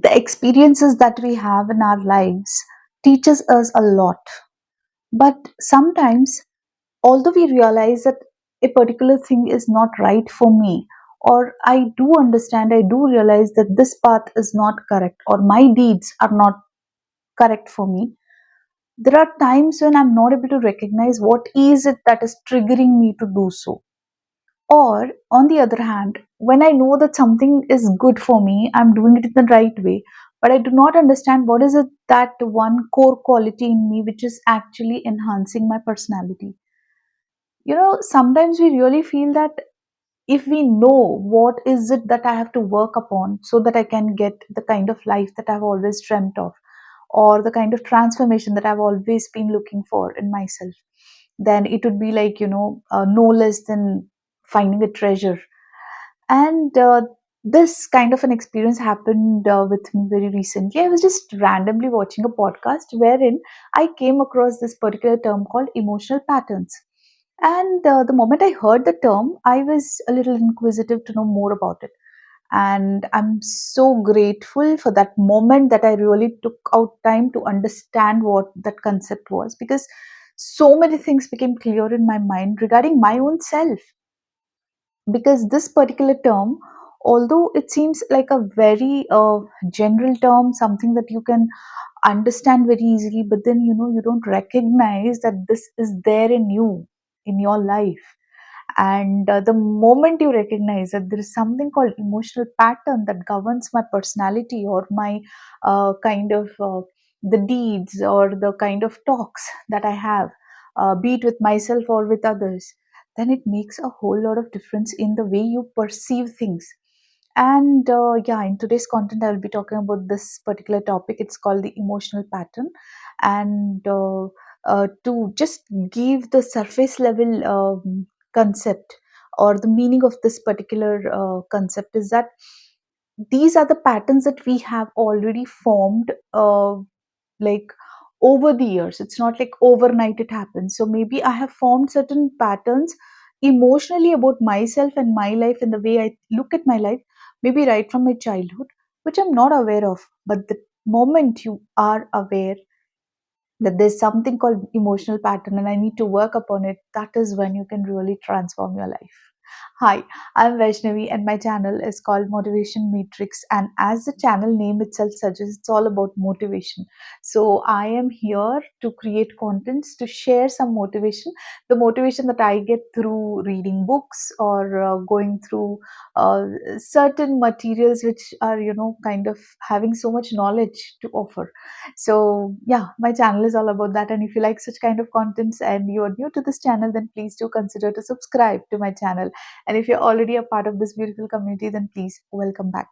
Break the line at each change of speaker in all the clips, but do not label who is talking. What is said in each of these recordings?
The experiences that we have in our lives teaches us a lot. But sometimes, although we realize that a particular thing is not right for me, or I do understand, I do realize that this path is not correct, or my deeds are not correct for me, there are times when I'm not able to recognize what is it that is triggering me to do so. Or, on the other hand, when I know that something is good for me, I'm doing it in the right way, but I do not understand what is it that one core quality in me which is actually enhancing my personality. Sometimes we really feel that if we know what is it that I have to work upon so that I can get the kind of life that I've always dreamt of, or the kind of transformation that I've always been looking for in myself, then it would be like, no less than finding a treasure. And this kind of an experience happened with me very recently. I was just randomly watching a podcast wherein I came across this particular term called emotional patterns. And the moment I heard the term, I was a little inquisitive to know more about it. And I'm so grateful for that moment that I really took out time to understand what that concept was, because so many things became clear in my mind regarding my own self. Because this particular term, although it seems like a very general term, something that you can understand very easily, but then you don't recognize that this is there in you, in your life. And the moment you recognize that there is something called emotional pattern that governs my personality, or my kind of the deeds, or the kind of talks that I have, be it with myself or with others, then it makes a whole lot of difference in the way you perceive things. And yeah, in today's content, I'll be talking about this particular topic. It's called the emotional pattern. And to just give the surface level concept, or the meaning of this particular concept, is that these are the patterns that we have already formed, like over the years. It's not like overnight it happens. So maybe I have formed certain patterns emotionally about myself and my life, and the way I look at my life, maybe right from my childhood, which I'm not aware of. But the moment you are aware that there's something called emotional pattern and I need to work upon it, that is when you can really transform your life. Hi, I'm Vaishnavi, and my channel is called Motivation Matrix. And as the channel name itself suggests, it's all about motivation. So I am here to create contents to share some motivation, the motivation that I get through reading books, or going through uh, certain materials which are, kind of having so much knowledge to offer. So yeah, my channel is all about that. And if you like such kind of contents and you are new to this channel, then please do consider to subscribe to my channel. And if you're already a part of this beautiful community, then please welcome back.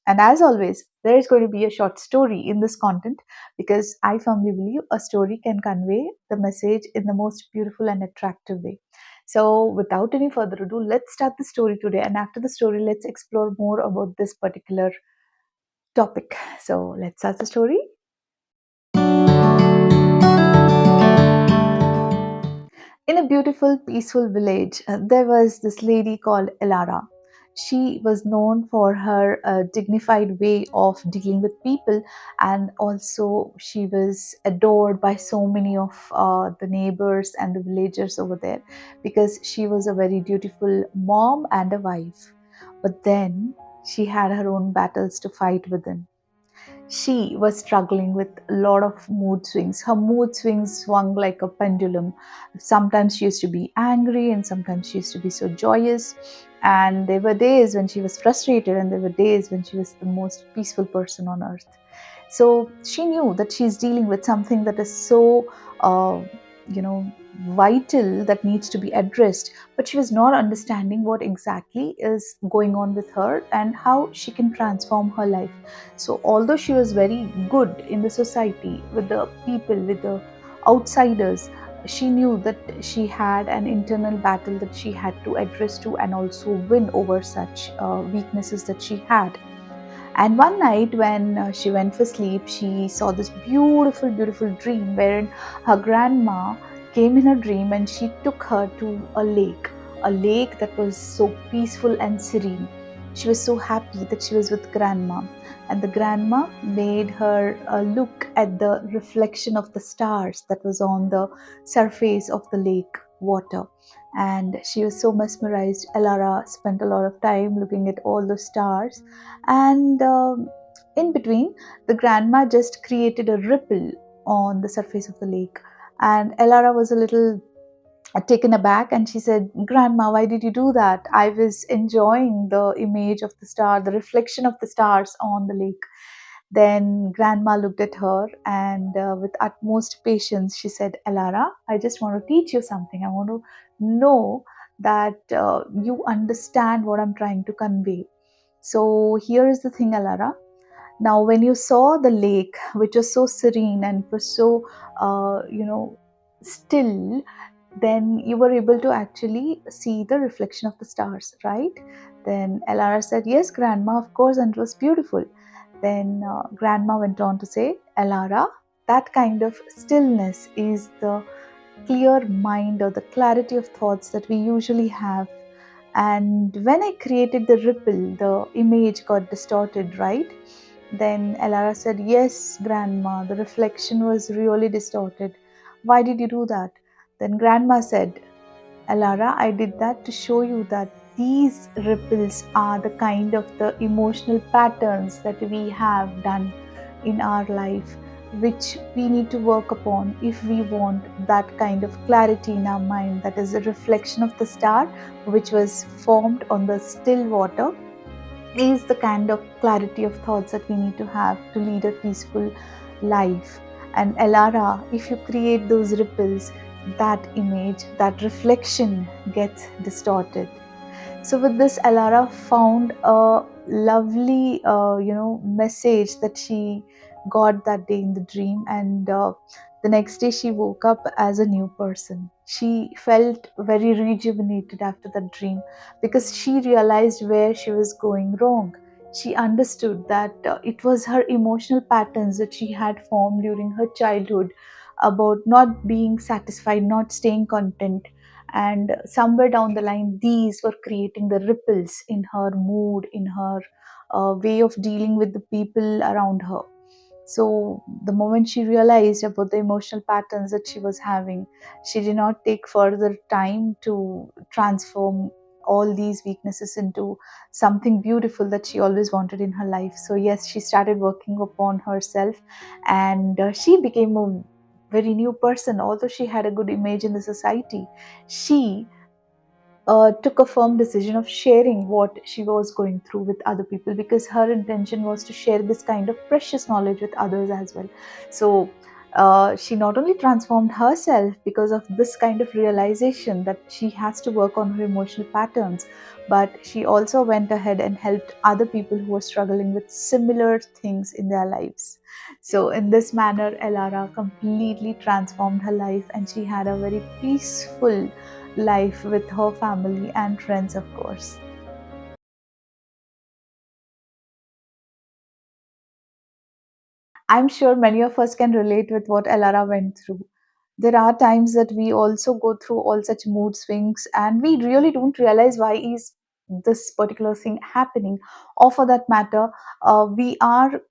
And as always, there is going to be a short story in this content, because I firmly believe a story can convey the message in the most beautiful and attractive way. So without any further ado, let's start the story today. And after the story, let's explore more about this particular topic. So let's start the story. In a beautiful, peaceful village, there was this lady called Elara. She was known for her dignified way of dealing with people, and also she was adored by so many of the neighbors and the villagers over there, because she was a very dutiful mom and a wife. But then she had her own battles to fight within. She was struggling with a lot of mood swings. Her mood swings swung like a pendulum. Sometimes she used to be angry, and sometimes she used to be so joyous. And there were days when she was frustrated, and there were days when she was the most peaceful person on earth. So she knew that she's dealing with something that is so, you know, vital, that needs to be addressed, but she was not understanding what exactly is going on with her and how she can transform her life. So, although she was very good in the society, with the people, with the outsiders, she knew that she had an internal battle that she had to address to, and also win over such weaknesses that she had. And one night, when she went for sleep, she saw this beautiful, beautiful dream wherein her grandma came in her dream and she took her to a lake that was so peaceful and serene. She was so happy that she was with grandma, and the grandma made her look at the reflection of the stars that was on the surface of the lake water. And she was so mesmerized. Elara spent a lot of time looking at all the stars, and in between, the grandma just created a ripple on the surface of the lake. And Elara was a little taken aback, and she said, "Grandma, why did you do that? I was enjoying the image of the star, the reflection of the stars on the lake." Then grandma looked at her, and with utmost patience, she said, "Elara, I just want to teach you something. I want to know that you understand what I'm trying to convey. So here is the thing, Elara. Now, when you saw the lake, which was so serene and it was so, still, then you were able to actually see the reflection of the stars, right?" Then Elara said, "Yes, grandma, of course, and it was beautiful." Then grandma went on to say, "Elara, that kind of stillness is the clear mind or the clarity of thoughts that we usually have. And when I created the ripple, the image got distorted, right?" Then Elara said, "Yes, grandma, the reflection was really distorted. Why did you do that?" Then grandma said, "Elara, I did that to show you that these ripples are the kind of the emotional patterns that we have done in our life, which we need to work upon if we want that kind of clarity in our mind. That is a reflection of the star which was formed on the still water, is the kind of clarity of thoughts that we need to have to lead a peaceful life. And Elara, if you create those ripples, that image, that reflection gets distorted." So with this, Elara found a lovely, message that she got that day in the dream, and the next day she woke up as a new person. She felt very rejuvenated after that dream because she realized where she was going wrong. She understood that it was her emotional patterns that she had formed during her childhood about not being satisfied, not staying content, and somewhere down the line these were creating the ripples in her mood, in her way of dealing with the people around her. So the moment she realized about the emotional patterns that she was having, she did not take further time to transform all these weaknesses into something beautiful that she always wanted in her life. So yes, she started working upon herself, and she became a very new person. Although she had a good image in the society, she took a firm decision of sharing what she was going through with other people, because her intention was to share this kind of precious knowledge with others as well. So she not only transformed herself because of this kind of realization that she has to work on her emotional patterns, but she also went ahead and helped other people who were struggling with similar things in their lives. So in this manner, Elara completely transformed her life, and she had a very peaceful life with her family and friends, of course. I'm sure many of us can relate with what Elara went through. There are times that we also go through all such mood swings, and we really don't realize why is this particular thing happening. Or for that matter, we are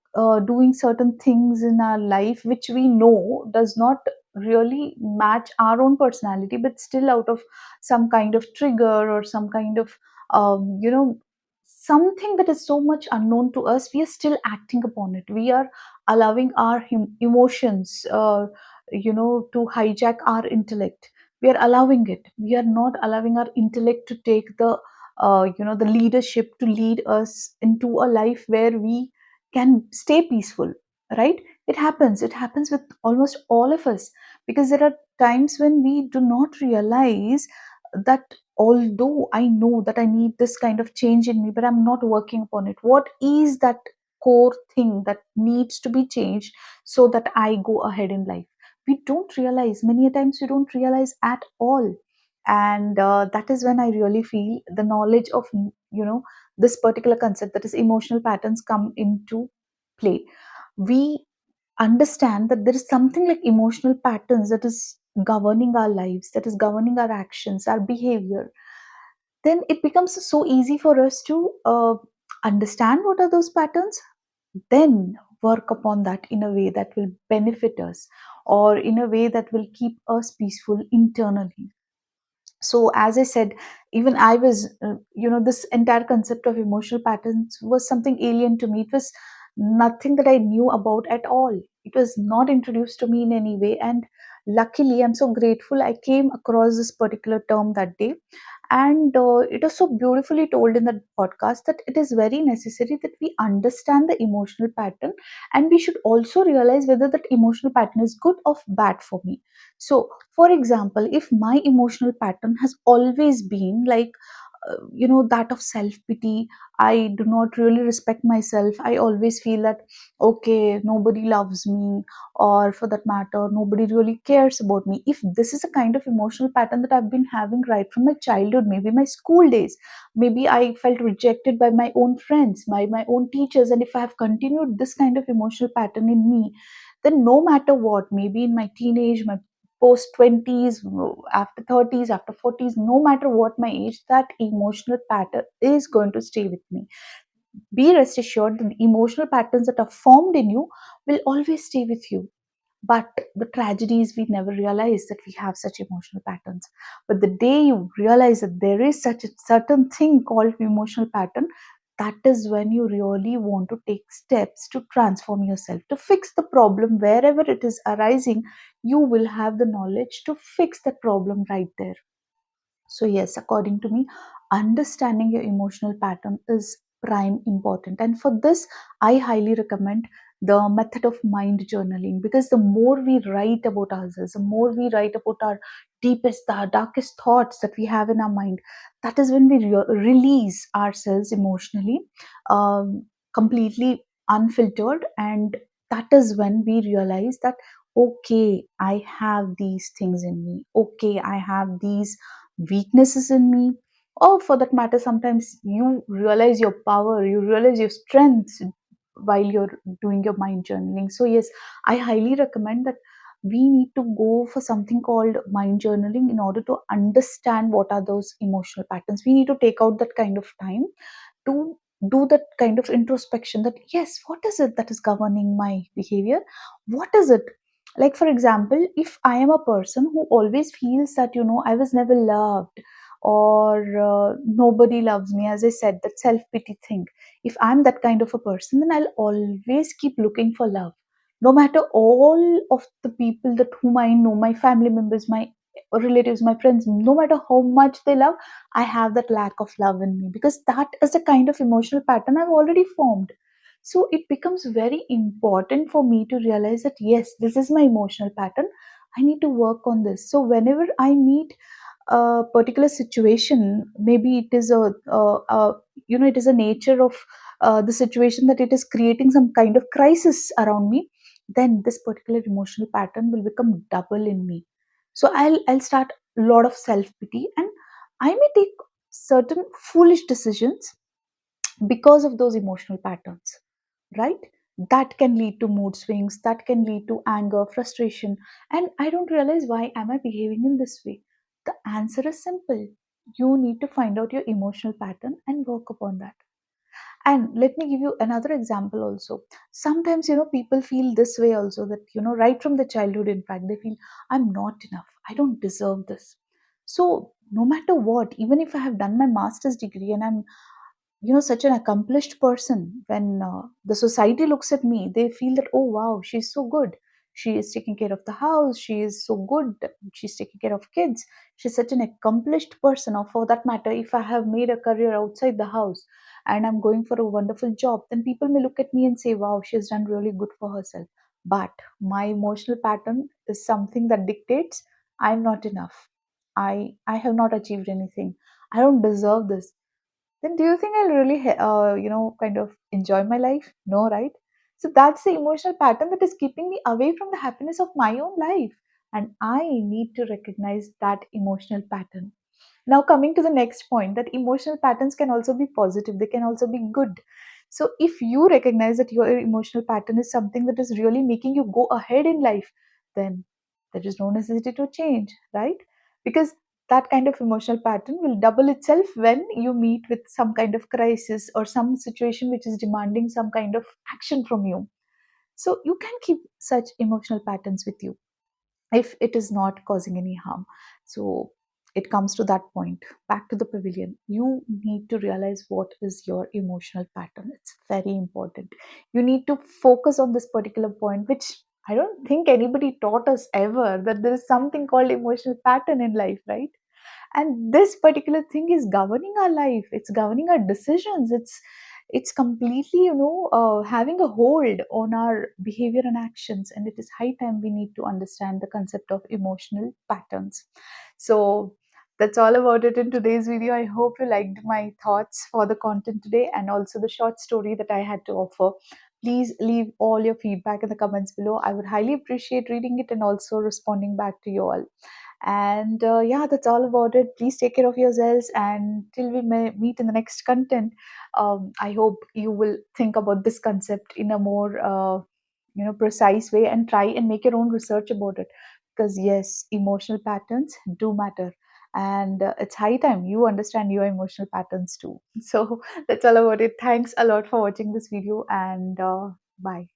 doing certain things in our life which we know does not really match our own personality, but still out of some kind of trigger or some kind of something that is so much unknown to us, we are still acting upon it. We are allowing our emotions to hijack our intellect. We are allowing it. We are not allowing our intellect to take the leadership to lead us into a life where we can stay peaceful, right? It happens with almost all of us, because there are times when we do not realize that although I know that I need this kind of change in me, but I'm not working upon it. What is that core thing that needs to be changed so that I go ahead in life? We don't realize. Many a times we don't realize at all. And that is when I really feel the knowledge of this particular concept, that is emotional patterns, come into play. We understand that there is something like emotional patterns that is governing our lives, that is governing our actions, our behavior. Then it becomes so easy for us to understand what are those patterns, then work upon that in a way that will benefit us, or in a way that will keep us peaceful internally. So as I said, even I was this entire concept of emotional patterns was something alien to me. It was nothing that I knew about at all. It was not introduced to me in any way, and luckily I'm so grateful I came across this particular term that day. And it was so beautifully told in the podcast that it is very necessary that we understand the emotional pattern, and we should also realize whether that emotional pattern is good or bad for me. So for example, if my emotional pattern has always been like, that of self pity, I do not really respect myself, I always feel that okay, nobody loves me, or for that matter, nobody really cares about me. If this is a kind of emotional pattern that I've been having right from my childhood, maybe my school days, maybe I felt rejected by my own friends, by my own teachers, and if I have continued this kind of emotional pattern in me, then no matter what, maybe in my teenage, my post 20s, after 30s, after 40s, no matter what my age, that emotional pattern is going to stay with me. Be rest assured that the emotional patterns that are formed in you will always stay with you. But the tragedy is we never realize that we have such emotional patterns. But the day you realize that there is such a certain thing called emotional pattern, that is when you really want to take steps to transform yourself, to fix the problem wherever it is arising. You will have the knowledge to fix that problem right there. So, yes, according to me, understanding your emotional pattern is prime important. And for this, I highly recommend the method of mind journaling, because the more we write about ourselves, the more we write about our deepest, our darkest thoughts that we have in our mind, that is when we release ourselves emotionally, um, completely unfiltered. And that is when we realize that, okay, I have these things in me. Okay, I have these weaknesses in me, or for that matter, sometimes you realize your power, you realize your strengths while you're doing your mind journaling. So yes, I highly recommend that we need to go for something called mind journaling in order to understand what are those emotional patterns. We need to take out that kind of time to do that kind of introspection, that yes, what is it that is governing my behavior, what is it. Like for example, if I am a person who always feels that I was never loved, or nobody loves me, as I said, that self pity thing, if I'm that kind of a person, then I'll always keep looking for love, no matter all of the people that whom I know, my family members, my relatives, my friends, no matter how much they love, I have that lack of love in me, because that is a kind of emotional pattern I've already formed. So it becomes very important for me to realize that yes, this is my emotional pattern. I need to work on this. So whenever I meet a particular situation, maybe it is it is a nature of the situation that it is creating some kind of crisis around me, then this particular emotional pattern will become double in me. So I'll start a lot of self pity, and I may take certain foolish decisions because of those emotional patterns, right? That can lead to mood swings, that can lead to anger, frustration, and I don't realize why am I behaving in this way. The answer is simple. You need to find out your emotional pattern and work upon that. And let me give you another example also. Sometimes, people feel this way also, that, right from the childhood, in fact, they feel, I'm not enough. I don't deserve this. So, no matter what, even if I have done my master's degree and I'm, such an accomplished person, when the society looks at me, they feel that, oh, wow, she's so good. She is taking care of the house. She is so good. She's taking care of kids. She's such an accomplished person. Or for that matter, if I have made a career outside the house and I'm going for a wonderful job, then people may look at me and say, wow, she has done really good for herself. But my emotional pattern is something that dictates I'm not enough. I have not achieved anything. I don't deserve this. Then do you think I'll really, kind of enjoy my life? No, right? So that's the emotional pattern that is keeping me away from the happiness of my own life. And I need to recognize that emotional pattern. Now, coming to the next point, that emotional patterns can also be positive, they can also be good. So, if you recognize that your emotional pattern is something that is really making you go ahead in life, then there is no necessity to change, right? Because that kind of emotional pattern will double itself when you meet with some kind of crisis or some situation which is demanding some kind of action from you. So you can keep such emotional patterns with you if it is not causing any harm. So it comes to that point, back to the pavilion. You need to realize what is your emotional pattern. It's very important. You need to focus on this particular point, which I don't think anybody taught us ever, that there is something called emotional pattern in life, right? And this particular thing is governing our life, it's governing our decisions, it's completely, having a hold on our behavior and actions, and it is high time we need to understand the concept of emotional patterns. So that's all about it in today's video. I hope you liked my thoughts for the content today and also the short story that I had to offer. Please leave all your feedback in the comments below. I would highly appreciate reading it and also responding back to you all. And yeah, that's all about it. Please take care of yourselves. And till we may meet in the next content, I hope you will think about this concept in a more precise way and try and make your own research about it. Because yes, emotional patterns do matter. And it's high time you understand your emotional patterns too. So that's all about it. Thanks a lot for watching this video, and bye.